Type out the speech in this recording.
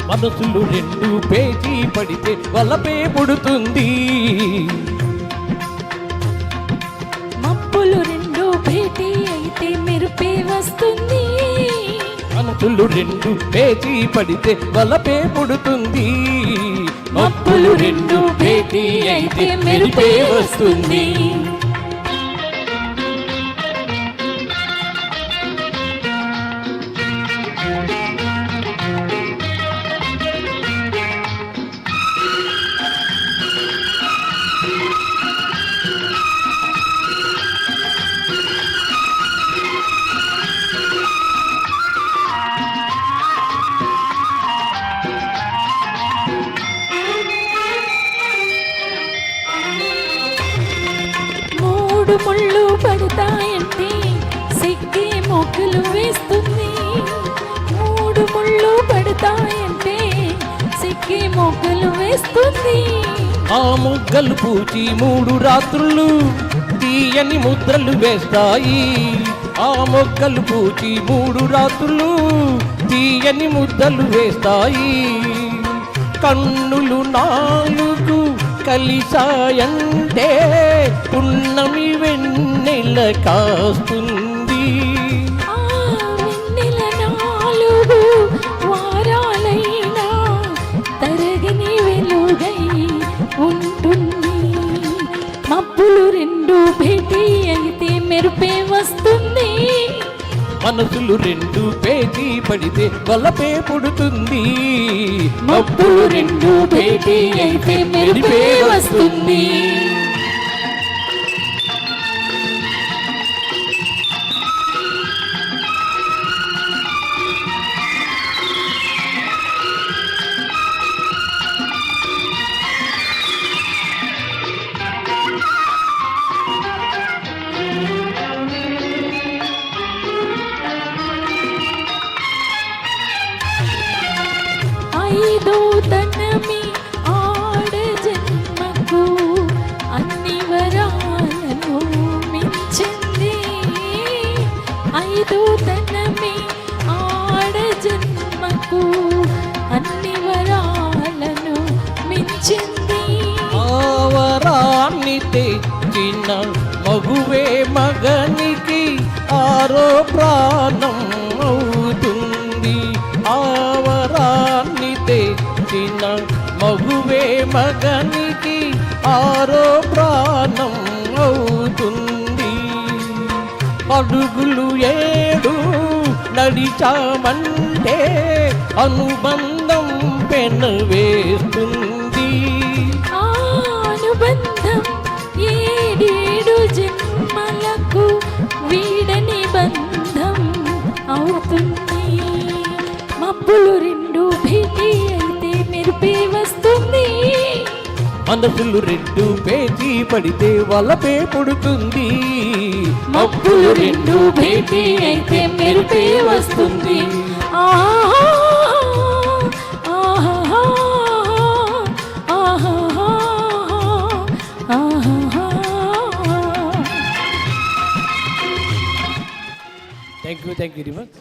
మనసులు రెండు పేజీ పడితే వలపే పుడుతుంది. మబ్బులు రెండు భేటీ అయితే మెరుపే వస్తుంది. మనసులు రెండు పేజీ పడితే వలపే పుడుతుంది. మబ్బులు రెండు భేటీ అయితే మెరుపే వస్తుంది. మూడు ముళ్ళు పడతాయంటే సిగ్గే మొగ్గలు వేస్తుంది. మూడు ముళ్ళు పడతాయంటే సిగ్గే మొగ్గలు వేస్తుంది. ఆ మొగ్గలు పూచి 3 రాత్రులు తీయని ముద్రలు వేస్తాయి. ఆ మొగ్గలు పూచి 3 రాత్రులు తీయని ముద్రలు వేస్తాయి. కన్నులు 4 కలిసాయంటే పున్నమి వెన్నెల కాస్తుంది. ఆ వెన్నెల 4 వారాలైనా తరగని వెలుగై ఉంటుంది. మబ్బులు రెండు భేటీ అయితే మెరుపే వస్తుంది. మనసులు రెండు పేజీ పడితే వలపే పుడుతుంది. మబ్బులు రెండు భేటీ అయితే మెరుపే వస్తుంది. ఐదో తనమి ఆడ జన్మకు అన్ని వరాలను మించింది. ఐదో తనమి ఆడ జన్మకు అన్ని వరాలను మించింది. ఆ వరాన్ని తెచ్చిన మగువే మగనికి ఆరో ప్రాణం అవుతుంది. ఆ వరాన్ని తెచ్చిన మగువే మగనికి ఆరో ప్రాణం అవుతుంది. అడుగులు 7 నడిచామంటే అనుబంధం పెనవేస్తుంది. ఆ అనుబంధం 7 జన్మలకు వీడని బంధం అవుతుంది. మబ్బులు రెండు భేటీ అయితే మెరుపే వస్తుంది. మనసులు రెండు పేజీ పడితే వలపే పుడుతుంది. మబ్బులు రెండు భేటీ అయితే మెరుపే వస్తుంది. ఆహా ఆహా ఆహా ఆహా. Thank you reverse.